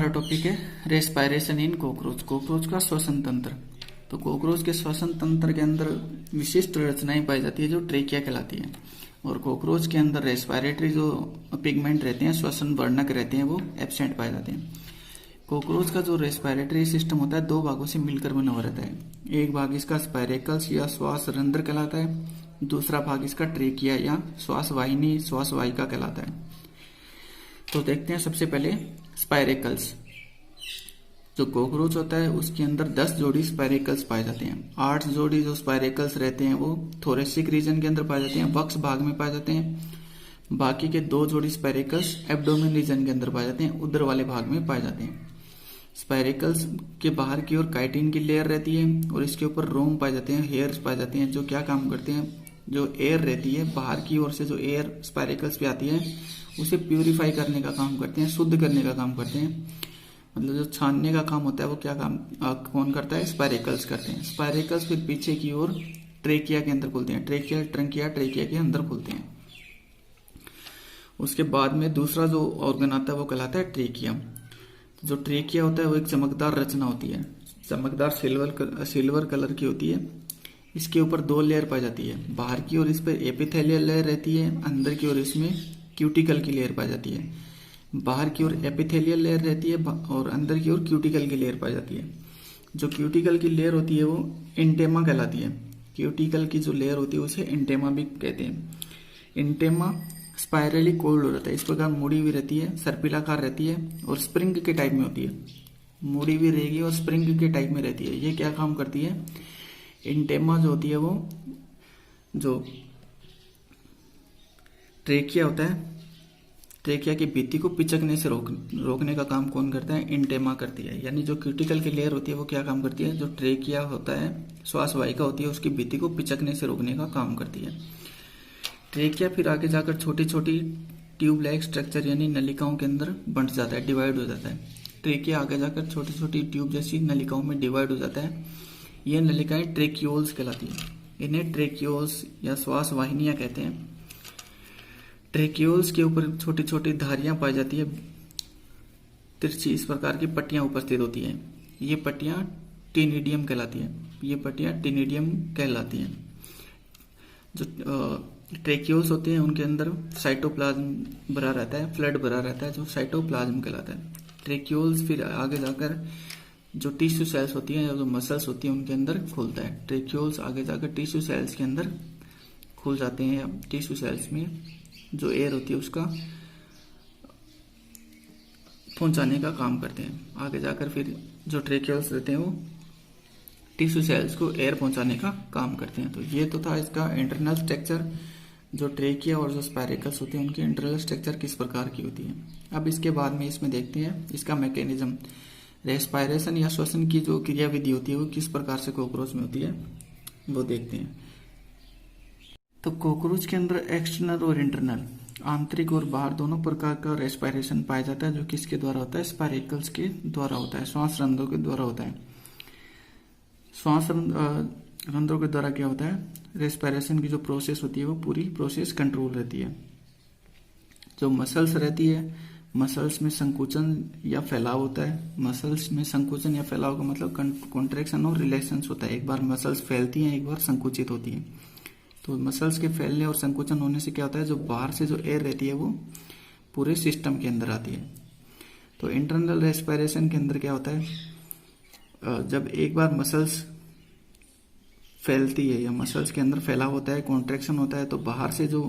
Topic है respiration इन cockroach. Cockroach का श्वसन तंत्र। तो कॉकरोच के श्वसन तंत्र के अंदर विशिष्ट रचनाएं पाई जाती है जो ट्रेकिया कहलाती है। और कॉकरोच के अंदर रेस्पायरेटरी जो पिगमेंट रहते हैं, श्वसन वर्णक रहते हैं, वो एब्सेंट पाए जाते हैं। कॉकरोच का जो रेस्पायरेटरी सिस्टम होता है दो भागों से मिलकर बना हुआ रहता है। एक भाग इसका स्पायरेकल्स या श्वास रंध्र कहलाता है, दूसरा भाग इसका ट्रेकिया या श्वास वाहिनी श्वास वाहिका कहलाता है। तो देखते हैं सबसे पहले स्पायरेकल्स। जो कॉकरोच होता है उसके अंदर 10 जोड़ी स्पायरेकल्स पाए जाते हैं। 8 जोड़ी जो स्पायरेकल्स रहते हैं वो थोरेसिक रीजन के अंदर पाए जाते हैं, वक्ष भाग में पाए जाते हैं। बाकी के 2 जोड़ी स्पायरेकल्स एब्डोमेन रीजन के अंदर पाए जाते हैं, उदर वाले भाग में पाए जाते हैं। स्पायरेकल्स के बाहर की ओर काइटिन की लेयर रहती है और इसके ऊपर रोम पाए जाते हैं, हेयर्स पाए जाते हैं, जो क्या काम करते हैं, जो एयर रहती है बाहर की ओर से जो एयर स्पायरेकल्स पे आती है उसे प्यूरिफाई करने का काम करते हैं, शुद्ध करने का काम करते हैं। मतलब जो छानने का काम होता है वो क्या काम कौन करता है, स्पायरेकल्स करते हैं। स्पायरेकल्स फिर पीछे की ओर ट्रेकिया के अंदर खुलते हैं, ट्रेकिया ट्रंकिया के अंदर खुलते हैं। उसके बाद में दूसरा जो ऑर्गन आता है वो कहलाता है ट्रेकिया। जो ट्रेकिया होता है वो एक चमकदार रचना होती है, चमकदार सिल्वर कलर की होती है। इसके ऊपर 2 लेयर पाई जाती है, बाहर की ओर इस पर एपिथेलियल लेयर रहती है, अंदर की ओर इसमें क्यूटिकल की लेयर पाई जाती है। बाहर की ओर एपिथेलियल लेयर रहती है और अंदर की ओर क्यूटिकल की लेयर पाई जाती है। जो क्यूटिकल की लेयर होती है वो इंटेमा कहलाती है। क्यूटिकल की जो लेयर होती है उसे इंटेमा भी कहते हैं। इंटेमा स्पाइरली कोल्ड हो जाता है, इस प्रकार मुड़ी हुई रहती है, सर्पिलाकार रहती है और स्प्रिंग के टाइप में होती है। मुड़ी हुई रहेगी और स्प्रिंग के टाइप में रहती है। ये क्या काम करती है, इंटेमा जो होती है वो जो ट्रेकिया होता है, ट्रेकिया की भित्ति को पिचकने से रोकने का काम कौन करता है, इंटेमा करती है। यानी जो क्यूटिकल की लेयर होती है वो क्या काम करती है, जो ट्रेकिया होता है श्वास वाहिका होती है उसकी भित्ति को पिचकने से रोकने का काम करती है। ट्रेकिया फिर आगे जाकर छोटी छोटी ट्यूब लाइक स्ट्रक्चर यानी नलिकाओं के अंदर बंट जाता है, डिवाइड हो जाता है। ट्रेकिया आगे जाकर छोटी छोटी ट्यूब जैसी नलिकाओं में डिवाइड हो जाता है। ये नलिकाएं ट्रेकियोल्स कहलाती है। इन्हें ट्रेकियोल्स या श्वास वाहिनियां कहते हैं। ट्रेकियोल्स के ऊपर छोटी छोटी धारियां पाई जाती है, तिरछी इस प्रकार की पट्टियां उपस्थित होती हैं। ये पट्टियां टिनिडियम कहलाती हैं। ये पट्टियां टिनिडियम कहलाती हैं। जो ट्रेकियोल्स होते हैं उनके अंदर साइटोप्लाज्म भरा रहता है, फ्लड भरा रहता है, जो साइटोप्लाज्म कहलाता है। ट्रेकियोल्स फिर आगे जाकर जो टिश्यू सेल्स होती हैं या जो मसल्स होती हैं उनके अंदर खुलता है। ट्रेकियोल्स आगे जाकर टिश्यू सेल्स के अंदर खुल जाते हैं। टिश्यू सेल्स में जो एयर होती है उसका पहुंचाने का काम करते हैं। आगे जाकर फिर जो ट्रेकियोल्स रहते हैं वो टिश्यू सेल्स को एयर पहुंचाने का काम करते हैं। तो ये तो था इसका इंटरनल स्ट्रक्चर। जो ट्रेकिया और जो स्पायरेकल्स होते हैं उनकी इंटरनल स्ट्रक्चर किस प्रकार की होती है। अब इसके बाद में इसमें देखते हैं इसका मैकेनिज्म, रेस्पायरेशन या श्वसन की जो क्रियाविधि होती है वो किस प्रकार से कॉकरोच में होती है वो देखते हैं। तो कॉकरोच के अंदर एक्सटर्नल और इंटरनल, आंतरिक और बाहर दोनों प्रकार का रेस्पायरेशन पाया जाता है, जो किसके द्वारा होता है, स्पायरेकल्स के द्वारा होता है, श्वास रंध्रों के द्वारा होता है। श्वास रंध्रों के द्वारा क्या होता है, रेस्पायरेशन की जो प्रोसेस होती है वो पूरी प्रोसेस कंट्रोल रहती है। जो मसल्स रहती है, मसल्स में संकुचन या फैलाव होता है। मसल्स में संकुचन या फैलाव का मतलब कॉन्ट्रैक्शन और रिलैक्सेंस होता है। एक बार मसल्स फैलती हैं, एक बार संकुचित होती हैं। तो मसल्स के फैलने और संकुचन होने से क्या होता है, जो बाहर से जो एयर रहती है वो पूरे सिस्टम के अंदर आती है। तो इंटरनल रेस्पायरेशन के अंदर क्या होता है, जब एक बार मसल्स फैलती है या मसल्स के अंदर फैलाव होता है, कॉन्ट्रैक्शन होता है, तो बाहर से जो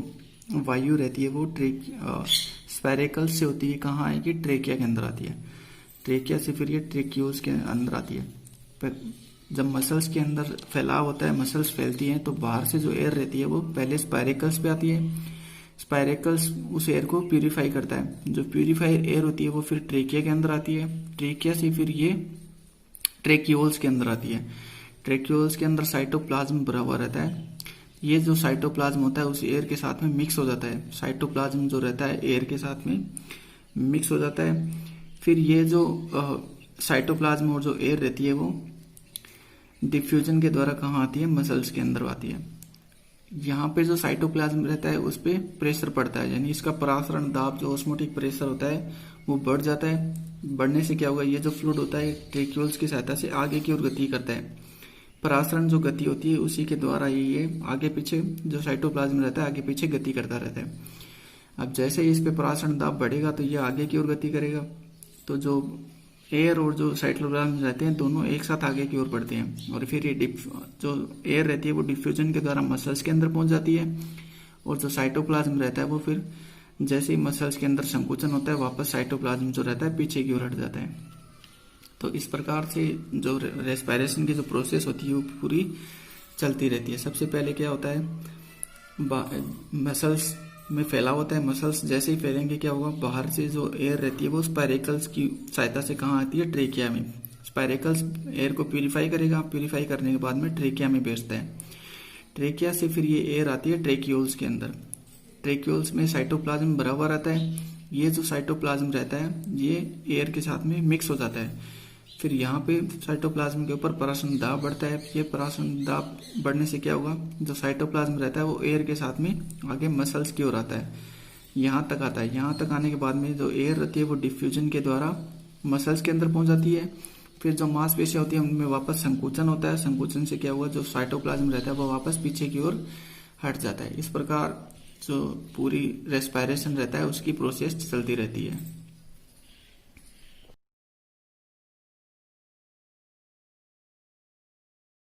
वायु रहती है वो स्पायरेकल्स से होती है, कहाँ आएगी, ट्रेकिया के अंदर आती है। ट्रेकिया से फिर ये ट्रेकियोल्स के अंदर आती है। पर जब मसल्स के अंदर फैलाव होता है, मसल्स फैलती हैं, तो बाहर से जो एयर रहती है वो पहले स्पायरेकल्स पे आती है। स्पायरेकल्स उस एयर को प्यूरिफाई करता है। जो प्यूरिफाइड एयर होती है वो फिर ट्रेकिया के अंदर आती है। ट्रेकिया से फिर ये ट्रेकियोल्स के अंदर आती है। ट्रेकियोल्स के अंदर साइटोप्लाज्म भरा हुआ रहता है। ये जो साइटोप्लाज्म होता है उस एयर के साथ में मिक्स हो जाता है। साइटोप्लाज्म जो रहता है एयर के साथ में मिक्स हो जाता है। फिर ये जो साइटोप्लाज्म और जो एयर रहती है वो डिफ्यूजन के द्वारा कहाँ आती है, मसल्स के अंदर आती है। यहाँ पे जो साइटोप्लाज्म रहता है उस पे प्रेशर पड़ता है, यानी इसका परासरण दाब जो ऑस्मोटिक प्रेशर होता है वो बढ़ जाता है। बढ़ने से क्या होगा, ये जो फ्लूइड होता है ट्रेक्यूल्स की सहायता से आगे की ओर गति करता है। परासरण जो गति होती है उसी के द्वारा ये आगे पीछे जो साइटोप्लाज्म रहता है आगे पीछे गति करता रहता है। अब जैसे ही इस पे परासरण दाब बढ़ेगा तो ये आगे की ओर गति करेगा, तो जो एयर और जो साइटोप्लाज्म रहते हैं दोनों एक साथ आगे की ओर बढ़ते हैं, और फिर ये जो एयर रहती है वो डिफ्यूजन के द्वारा मसल्स के अंदर पहुंच जाती है, और जो साइटोप्लाज्म रहता है वो फिर जैसे ही मसल्स के अंदर संकुचन होता है वापस साइटोप्लाज्म जो रहता है पीछे की ओर हट जाता है। तो इस प्रकार से जो रेस्पिरेशन की जो प्रोसेस होती है वो पूरी चलती रहती है। सबसे पहले क्या होता है, मसल्स में फैलाव होता है। मसल्स जैसे ही फैलेंगे क्या होगा, बाहर से जो एयर रहती है वो स्पाइरेकल्स की सहायता से कहाँ आती है, ट्रेकिया में। स्पाइरेकल्स एयर को प्यूरिफाई करेगा, प्यूरिफाई करने के बाद में ट्रेकिया में भेजता है। ट्रेकिया से फिर ये एयर आती है ट्रेक्यूल्स के अंदर। ट्रेक्यूल्स में साइटोप्लाज्म भरा हुआ रहता है। ये जो साइटोप्लाज्म रहता है ये एयर के साथ में मिक्स हो जाता है। फिर यहाँ पे साइटोप्लाज्म के ऊपर परासरण दाब बढ़ता है। ये परासरण दाब बढ़ने से क्या होगा, जो साइटोप्लाज्म रहता है वो एयर के साथ में आगे मसल्स की ओर आता है, यहाँ तक आता है। यहाँ तक आने के बाद में जो एयर रहती है वो डिफ्यूजन के द्वारा मसल्स के अंदर पहुंच जाती है। फिर जो मांसपेशियां होती है उनमें वापस संकुचन होता है। संकुचन से क्या हुआ, जो साइटोप्लाज्म रहता है वो वापस पीछे की ओर हट जाता है। इस प्रकार जो पूरी रेस्पिरेशन रहता है उसकी प्रोसेस चलती रहती है।